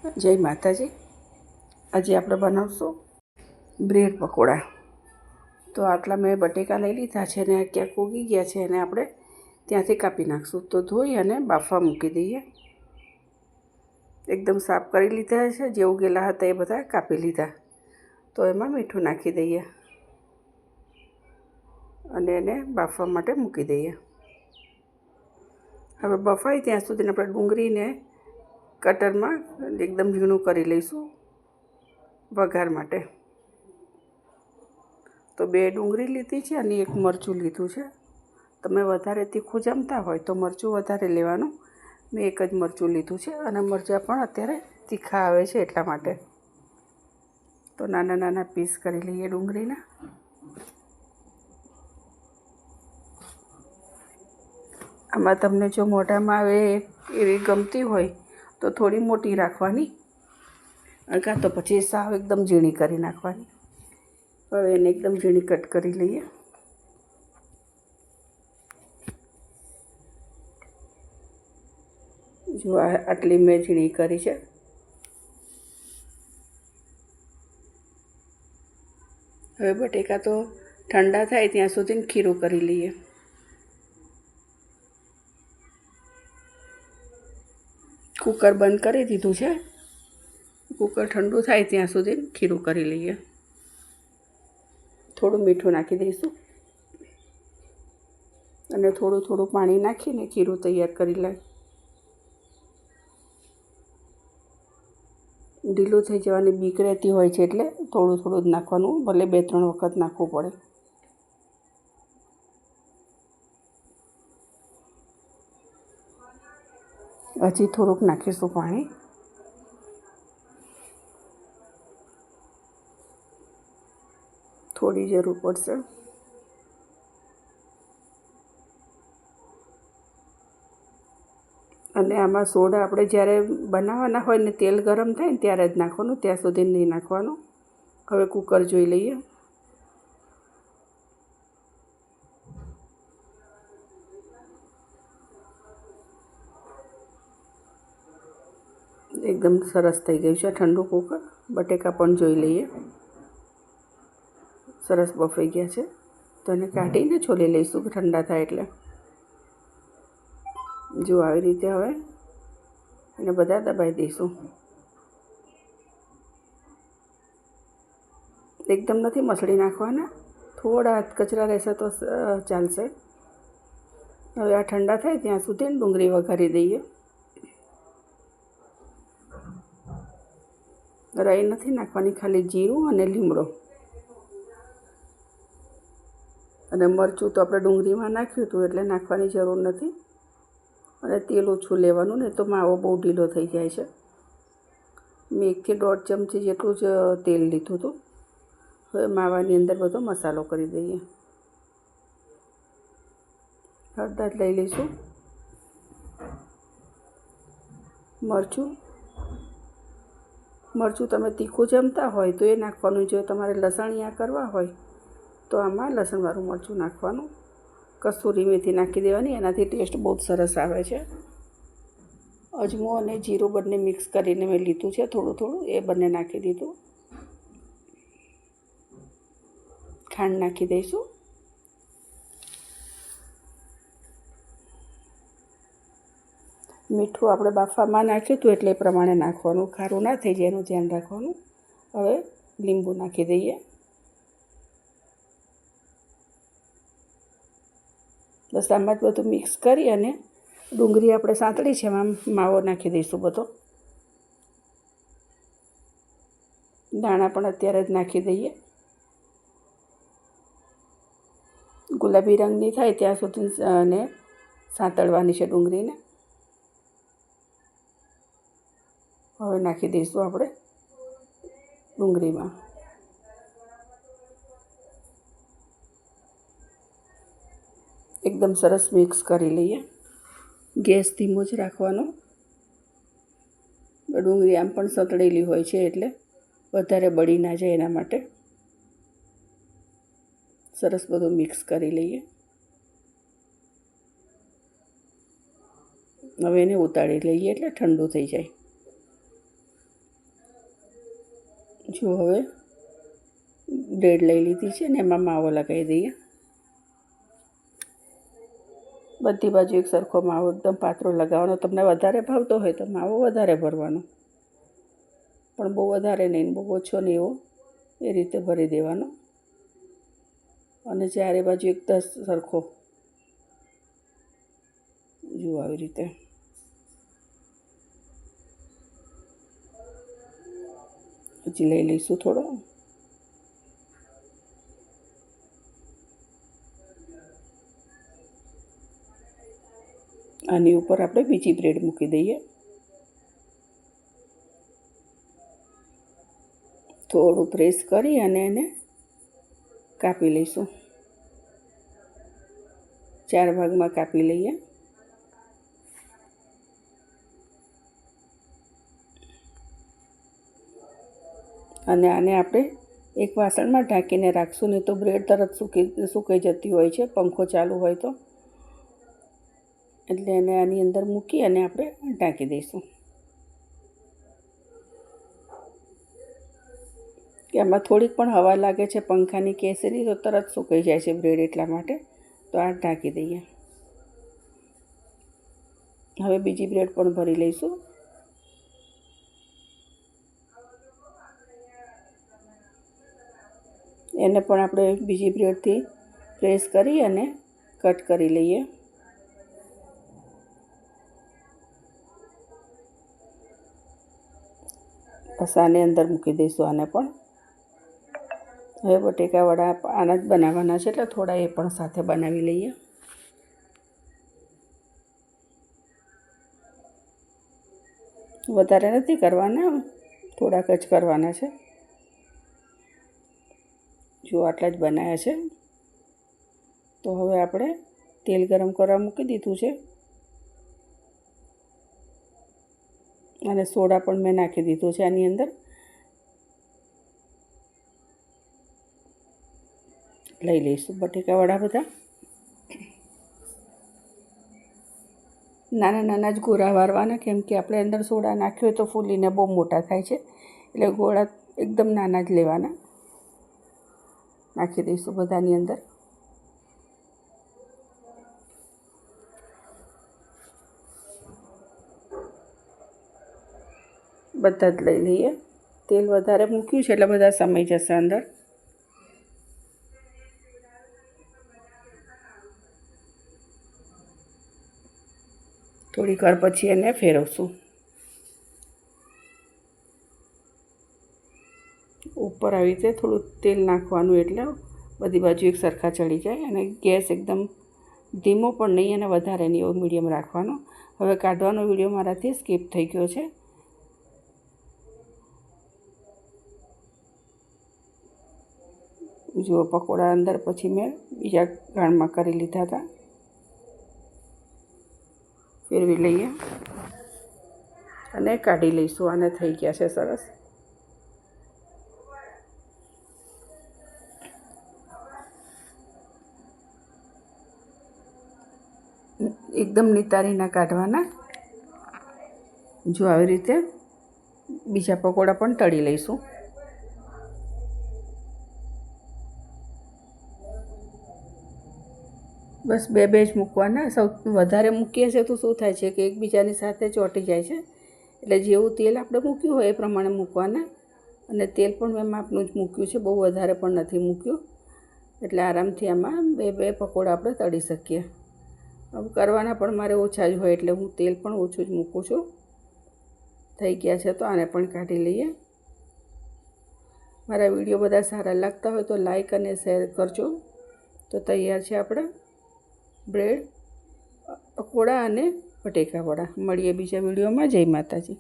જય માતાજી। આજે આપણે બનાવશું બ્રેડ પકોડા। તો આટલા મેં બટેકા લઈ લીધા છે અને ક્યાંક ઉગી ગયા છે અને આપણે ત્યાંથી કાપી નાખશું। તો ધોઈ અને બાફવા મૂકી દઈએ। એકદમ સાફ કરી લીધા છે, જે ઉગેલા હતા એ બધા કાપી લીધા। તો એમાં મીઠું નાખી દઈએ અને એને બાફવા માટે મૂકી દઈએ। હવે બફાય ત્યાં સુધી આપણે ડુંગળીને કટરમાં એકદમ ઝીણું કરી લઈશું વઘાર માટે। તો 2 ડુંગળી લીધી છે અને 1 મરચું લીધું છે। તમે વધારે તીખું જમતા હોય તો મરચું વધારે લેવાનું। મેં 1 જ મરચું લીધું છે અને મરચાં પણ અત્યારે તીખા આવે છે એટલા માટે। તો નાના નાના પીસ કરી લઈએ ડુંગળીના। આમાં તમને જો મોઢામાં આવે એવી ગમતી હોય તો થોડી મોટી રાખવાની, કાં તો પછી સાવ એકદમ ઝીણી કરી નાખવાની। હવે એને એકદમ ઝીણી કટ કરી લઈએ। જો આટલી મેં ઝીણી કરી છે। હવે બટેકા તો ઠંડા થાય ત્યાં સુધી ખીરું કરી લઈએ। કુકર બંધ કરી દીધું છે। કુકર ઠંડુ થાય ત્યાં સુધી ખીરું કરી લઈએ। થોડું મીઠું નાખી દઈશું અને થોડું થોડું પાણી નાખીને ખીરું તૈયાર કરી લઈએ। ઢીલું થઈ જવાની બીક રહેતી હોય છે એટલે થોડું થોડું જ નાખવાનું, ભલે 2-3 વખત નાખવું પડે। હજી થોડુંક નાખીશું પાણી। થોડી જરૂર પડશે। અને આમાં સોડા આપણે જ્યારે બનાવવાના હોય ને તેલ ગરમ થાય ને ત્યારે જ નાખવાનું, ત્યાં સુધી નહીં નાખવાનું। હવે કુકર જોઈ લઈએ। એકદમ સરસ થઈ ગયું છે ઠંડુ કુકર। બટેકા પણ જોઈ લઈએ, સરસ બફાઈ ગયા છે। તો એને કાઢીને છોલી લઈશું ઠંડા થાય એટલે। જો આવી રીતે હવે એને બધા દબાઈ દઈશું। એકદમ નથી મસળી નાખવાના, થોડા હાથ કચરા રહેશે તો ચાલશે। હવે આ ઠંડા થાય ત્યાં સુધી ડુંગળી વઘારી દઈએ। રાઈ નથી નાખવાની, ખાલી જીરું અને લીમડો અને મરચું તો આપણે ડુંગળીમાં નાખ્યું હતું એટલે નાખવાની જરૂર નથી। અને તેલ ઓછું લેવાનું, નહીં તો માવો બહુ ઢીલો થઈ જાય છે। મેં 1 થી 1.5 ચમચી જેટલું જ તેલ લીધું હતું। હવે માવાની અંદર બધો મસાલો કરી દઈએ। હળદર લઈ લઈશું, મરચું તમે તીખું જમતા હોય તો એ નાખવાનું। જો તમારે લસણિયા કરવા હોય તો આમાં લસણવાળું મરચું નાખવાનું। કસૂરી મેથી નાખી દેવાની, એનાથી ટેસ્ટ બહુ સરસ આવે છે। અજમો અને જીરું બંને મિક્સ કરીને મેં લીધું છે, થોડું થોડું એ બંને નાખી દીધું। ખાંડ નાખી દઈશું। મીઠું આપણે બાફવામાં નાખ્યું હતું એટલે એ પ્રમાણે નાખવાનું, ખારું ના થઈ જાય એનું ધ્યાન રાખવાનું। હવે લીંબુ નાખી દઈએ। બસ આમાં જ બધું મિક્સ કરી અને ડુંગળી આપણે સાંતળી છે એમાં માવો નાખી દઈશું બધો। દાણા પણ અત્યારે જ નાખી દઈએ। ગુલાબી રંગની થાય ત્યાં સુધી અને સાંતળવાની છે ડુંગળીને। હવે નાખી દઈશું આપણે ડુંગળીમાં। એકદમ સરસ મિક્સ કરી લઈએ। ગેસ ધીમો જ રાખવાનો। ડુંગળી આમ પણ સતળેલી હોય છે એટલે વધારે બળી ના જાય એના માટે। સરસ બધું મિક્સ કરી લઈએ। હવે એને ઉતારી લઈએ એટલે ઠંડુ થઈ જાય। જો હવે બ્રેડ લઈ લીધી છે ને એમાં માવો લગાવી દઈએ. બધી બાજુ એક સરખો માવો એકદમ પાતળો લગાવવાનો. તમને વધારે ભાવતો હોય તો માવો વધારે ભરવાનો, પણ બહુ વધારે નહીં, બહુ ઓછો નહીં, એવો એ રીતે ભરી દેવાનો. અને ચારે બાજુ એકદમ સરખો, જુઓ આવી રીતે. હજી લઈ લઈશું થોડો. આની ઉપર આપણે બીજી બ્રેડ મૂકી દઈએ. થોડું પ્રેસ કરી અને એને કાપી લઈશું. 4 ભાગમાં કાપી લઈએ. અને આને આપણે એક વાસણમાં ઢાંકીને રાખશું, નહીં તો બ્રેડ તરત સુકાઈ જતી હોય છે પંખો ચાલુ હોય તો. એટલે એને આની અંદર મૂકી અને આપણે ઢાંકી દઈશું. કે આમાં થોડીક પણ હવા લાગે છે પંખાની કેસરી તો તરત સુકાઈ જાય છે બ્રેડ, એટલા માટે તો આ ઢાંકી દઈએ. હવે બીજી બ્રેડ પણ ભરી લઈશું. એને પણ આપણે બીજી બ્રેડથી પ્રેસ કરી અને કટ કરી લઈએ. બસ આને અંદર મૂકી દઈશું. આને પણ હવે બટેકાવડા આના જ બનાવવાના છે, એટલે થોડા એ પણ સાથે બનાવી લઈએ. વધારે નથી કરવાના, થોડાક જ કરવાના છે. જો આટલા જ બનાવ્યા છે. તો હવે આપણે તેલ ગરમ કરવા મૂકી દીધું છે અને સોડા પણ મેં નાખી દીધું છે આની અંદર. લઈ લઈશું બટેકાવડા બધા. નાના નાના જ ગોળા વારવાના, કેમ કે આપણે અંદર સોડા નાખ્યો હોય તો ફૂલીને બહુ મોટા થાય છે, એટલે ગોળા એકદમ નાના જ લેવાના. નાખી દઈશું બધાની અંદર. બધા જ લઈ લઈએ. તેલ વધારે મૂક્યું છે એટલે બધા સમાઈ જશે અંદર. થોડીક વાર પછી એને ફેરવશું. ઉપર આવી રીતે થોડું તેલ નાખવાનું, એટલે બધી બાજુ એક સરખા ચડી જાય. અને ગેસ એકદમ ધીમો પણ નહીં અને વધારે નહીં, એવો મીડિયમ રાખવાનો. હવે કાઢવાનો વિડીયો મારાથી સ્કીપ થઈ ગયો છે. જુઓ પકોડા અંદર પછી મેં બીજા ગાળમાં કરી લીધા હતા. ફેરવી લઈએ અને કાઢી લઈશું. આને થઈ ગયા છે સરસ. એકદમ નિતારીના કાઢવાના. જો આવી રીતે બીજા પકોડા પણ તળી લઈશું. બસ બે જ મૂકવાના. સૌથી વધારે મૂકીએ છીએ તો શું થાય છે કે એકબીજાની સાથે ચોંટી જાય છે. એટલે જેવું તેલ આપણે મૂક્યું હોય એ પ્રમાણે મૂકવાના. અને તેલ પણ મેં માપનું જ મૂક્યું છે, બહુ વધારે પણ નથી મૂક્યું. એટલે આરામથી આમાં બે પકોડા આપણે તળી શકીએ. હવે કરવાના પણ મારે ઓછા જ હોય એટલે હું તેલ પણ ઓછું જ મૂકું છું. થઈ ગયા છે તો આને પણ કાઢી લઈએ. મારા વિડીયો બધા સારા લાગતા હોય તો લાઈક અને શેર કરજો. તો તૈયાર છે આપણા બ્રેડ પકોડા અને બટેકાવડા. મળીએ બીજા વિડીયોમાં. જય માતાજી.